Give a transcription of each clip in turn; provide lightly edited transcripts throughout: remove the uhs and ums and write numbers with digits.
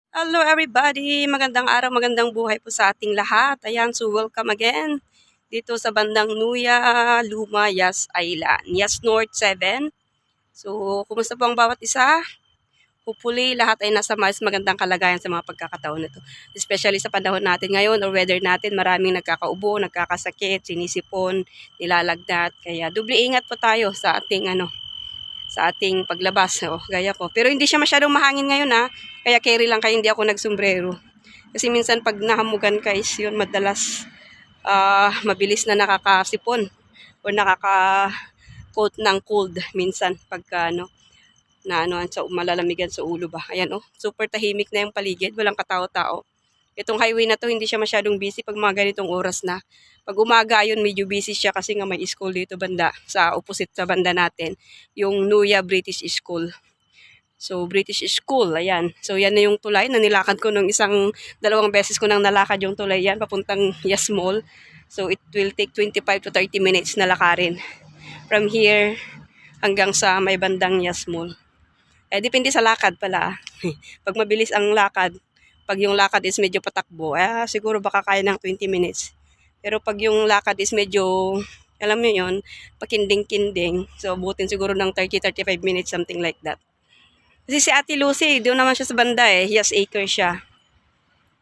Hello everybody! Magandang araw, magandang buhay po sa ating lahat. Ayan, so welcome again dito sa bandang Nuya, Luma, Yas Island. Yas North 7. So, kumusta po ang bawat isa? Hopefully, lahat ay nasa mas magandang kalagayan sa mga pagkakataon nito. Especially sa panahon natin ngayon or weather natin, maraming nagkakaubo, nagkakasakit, sinisipon, nilalagnat. Kaya doble ingat po tayo sa ating paglabas, gaya ko. Pero hindi siya masyadong mahangin ngayon kaya carry lang kayo, hindi ako nagsombrero. Kasi minsan pag nahamugan ka is yun, madalas mabilis na nakakasipon o nakaka-coat ng cold minsan pagka sa malalamigan sa ulo ba. Ayan super tahimik na yung paligid, walang katao-tao. Itong highway na to, hindi siya masyadong busy pag mga ganitong oras na. Pag umaga, ayun, medyo busy siya kasi nga may school dito banda, sa opposite sa banda natin, yung Nuya British School. So, British School, ayan. So, yan na yung tulay na nilakad ko nung dalawang beses ko nang nalakad yung tulay yan, papuntang Yas Mall. So, it will take 25 to 30 minutes na lakarin. From here, hanggang sa may bandang Yas Mall. Depende sa lakad pala. Pag mabilis ang lakad, pag yung lakad is medyo patakbo, siguro baka kaya ng 20 minutes. Pero pag yung lakad is medyo, alam niyo yun, pakinding-kinding, so abutin siguro ng 30-35 minutes, something like that. Kasi si Ate Lucy, doon naman siya sa banda Yas Acre siya.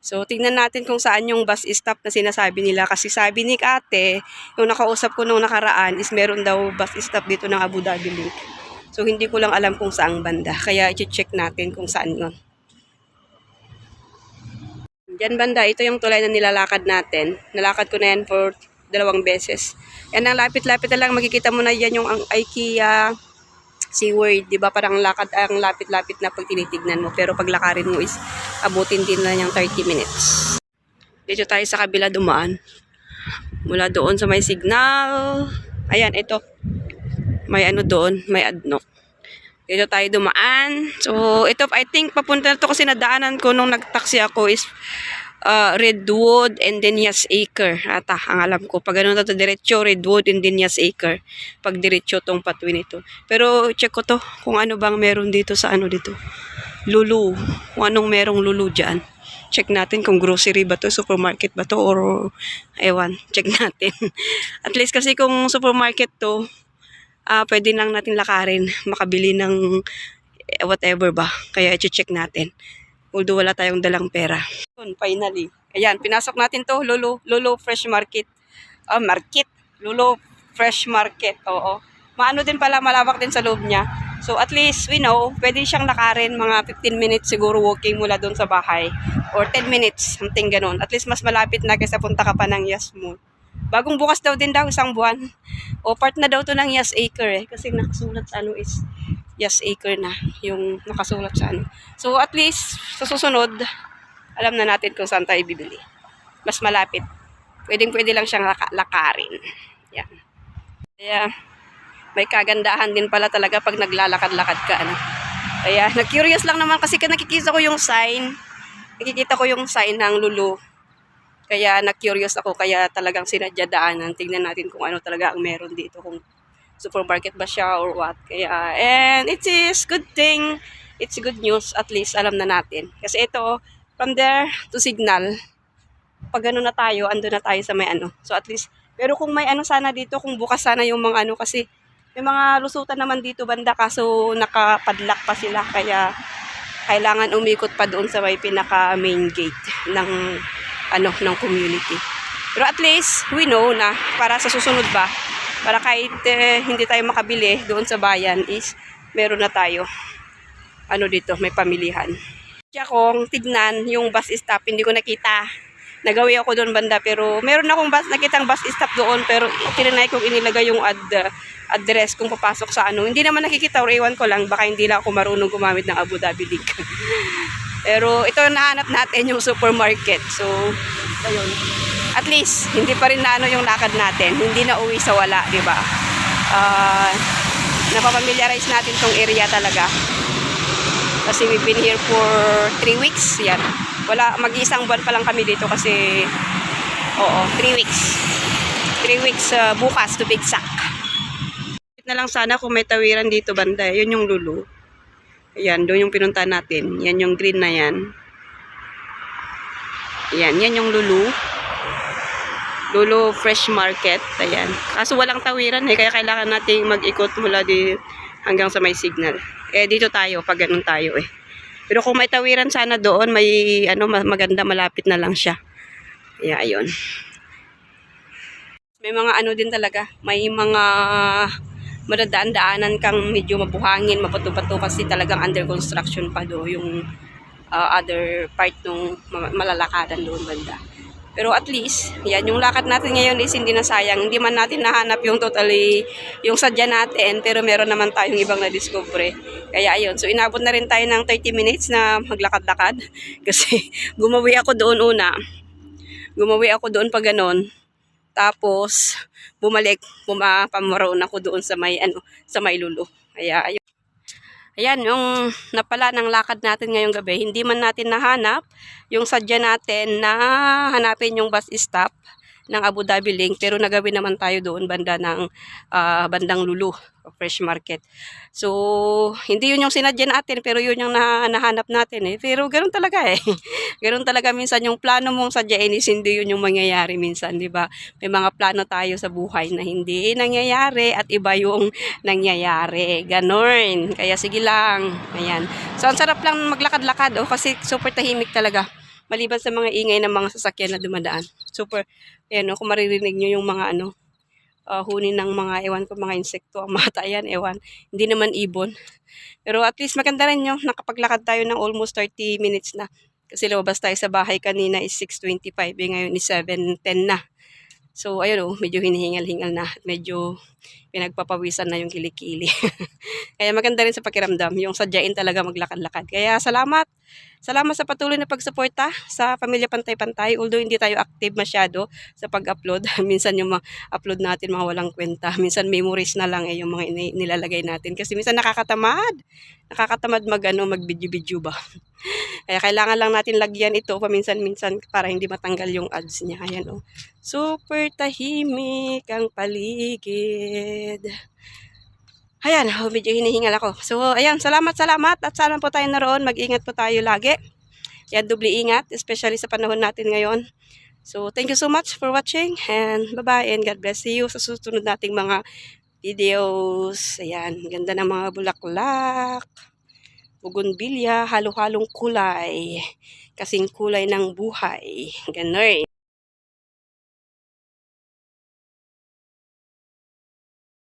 So, tingnan natin kung saan yung bus stop na sinasabi nila. Kasi sabi ni Ate, yung nakausap ko nung nakaraan is meron daw bus stop dito ng Abu Dhabi Link. So, hindi ko lang alam kung saang banda. Kaya, i-check natin kung saan yun. Diyan banda, ito yung tulay na nilalakad natin. Nalakad ko na yan for 2 beses. Yan ang lapit-lapit na lang. Makikita mo na yan yung IKEA, SeaWorld. Diba parang lakad ang lapit-lapit na pag tinitignan mo. Pero pag lakarin mo is abutin din na yung 30 minutes. Dito tayo sa kabila dumaan. Mula doon sa may signal. Ayan, ito. May doon, may adnok. Dito tayo dumaan. So, ito, I think, papunta na to kasi nadaanan ko nung nagtaksi ako is Redwood and then Yas Acre. Ang alam ko. Pag ganun na to, diretso, Redwood and then Yas Acre. Pag diretso tong pathway nito. Pero, check ko to, kung ano bang meron dito sa dito. Lulu. Kung anong merong Lulu dyan. Check natin kung grocery ba to, supermarket ba to, or, ewan, check natin. At least kasi kung supermarket to, pwede lang natin lakarin, makabili ng whatever ba. Kaya i-check natin. Although wala tayong dalang pera. Finally. Ayan, pinasok natin to, Lulu Fresh Market. Lulu Fresh Market, oo. Maano din pala, malawak din sa loob niya. So at least, we know, pwede siyang lakarin mga 15 minutes siguro walking mula doon sa bahay. Or 10 minutes, something ganun. At least mas malapit na kaysa punta ka pa ng Yas Mall. Bagong bukas daw din daw, isang buwan. O part na daw to ng Yas Acre kasi nakasulat sa is Yas Acre na yung nakasulat sa So at least sa susunod, alam na natin kung saan tayo bibili. Mas malapit. Pwede lang siyang lakarin. Yan. Kaya may kagandahan din pala talaga pag naglalakad-lakad ka Kaya na-curious lang naman kasi nakikita ko yung sign. Nakikita ko yung sign ng Lulu. Kaya na-curious ako, kaya talagang sinadyadaanan. Tingnan natin kung ano talaga ang meron dito, kung supermarket ba siya or what. Kaya, and it is good thing, it's good news, at least alam na natin. Kasi ito, from there to Signal, pag na tayo, ando na tayo sa may So at least, pero kung may sana dito, kung bukas sana yung mga kasi may mga lusutan naman dito banda, kaso nakapadlock pa sila, kaya kailangan umikot pa doon sa may pinaka main gate ng ng community. Pero at least, we know na para sa susunod ba, para kahit hindi tayo makabili doon sa bayan is, meron na tayo, dito, may pamilihan. Kaya kung tignan yung bus stop, hindi ko nakita. Nagawi ako doon banda, pero meron akong nakitang bus stop doon, pero tinanay kong inilagay yung address kung papasok sa Hindi naman nakikita, or iwan ko lang, baka hindi lang ako marunong gumamit ng Abu Dhabi Link. Pero ito nahanap natin yung supermarket. So, ayun. At least, hindi pa rin yung lakad natin. Hindi na uwi sa wala, di ba? Napapamiliarize natin tong area talaga. Kasi we've been here for 3 weeks. Yan. Mag-iisang buwan pa lang kami dito kasi, 3 weeks. 3 weeks bukas to Big Sack. Na lang sana kung may tawiran dito banda. Yun yung Lulu. Ayan, doon yung pinuntahan natin. Yan yung green na yan. Ayan, yan yung Lulu. Lulu Fresh Market. Ayan. Kaso walang tawiran kaya kailangan nating mag-ikot mula di hanggang sa may signal. Dito tayo, pag ganun tayo Pero kung may tawiran sana doon, may maganda, malapit na lang siya. Ayan, ayun. May mga din talaga, may mga madadaan-daanan kang medyo mabuhangin, mapato-pato kasi talagang under construction pa yung other part ng malalakadan doon banda. Pero at least, yan, yung lakad natin ngayon is hindi na sayang. Hindi man natin nahanap yung totally, yung sadya natin, pero meron naman tayong ibang na-discover. Kaya ayun, so inabot na rin tayo ng 30 minutes na maglakad-lakad. Kasi gumawi ako doon una. Gumawi ako doon pag ganon. Tapos, bumalik, pamaroon ako doon sa may, sa may Lulu. Kaya ayun. Ayan, yung napala ng lakad natin ngayong gabi, hindi man natin nahanap yung sadya natin na hanapin yung bus stop ng Abu Dhabi Link, pero nagawin naman tayo doon banda ng bandang Lulu Fresh Market. So, hindi yun yung sinadya natin, pero yun yung nahanap natin Pero ganoon talaga Ganoon talaga minsan yung plano mong sadyain is hindi yun yung mangyayari minsan, di ba? May mga plano tayo sa buhay na hindi nangyayari at iba yung nangyayari. Ganon. Kaya sige lang. Ayan. So, ang sarap lang maglakad-lakad kasi super tahimik talaga. Maliban sa mga ingay ng mga sasakyan na dumadaan. Super, ayan kung maririnig nyo yung mga huni ng mga ewan ko, mga insekto, ang mata yan, ewan. Hindi naman ibon. Pero at least maganda rin yung nakapaglakad tayo ng almost 30 minutes na. Kasi lumabas tayo sa bahay kanina is 6:25, ngayon is 7:10 na. So, ayun medyo hinihingal-hingal na. Medyo pinagpapawisan na yung kilikili. Kaya maganda rin sa pakiramdam, yung sadyain talaga maglakad-lakad. Kaya salamat. Salamat sa patuloy na pagsuporta sa Pamilya Pantay-Pantay. Although hindi tayo active masyado sa pag-upload. Minsan yung upload natin mga walang kwenta. Minsan memories na lang yung mga nilalagay natin. Kasi minsan nakakatamad. Nakakatamad mag-video-video ba. Kaya kailangan lang natin lagyan ito paminsan-minsan para hindi matanggal yung ads niya. Ayan Super tahimik ang paligid. Ayan, medyo hinihingal ako. So, ayan, salamat at sana po tayo naroon. Mag-ingat po tayo lagi. Yan, doble ingat, especially sa panahon natin ngayon. So, thank you so much for watching and bye-bye and God bless you sa susunod nating mga videos. Ayan, ganda ng mga bulaklak. Bougainvillea, halo-halong kulay. Kasing kulay ng buhay. Ganon.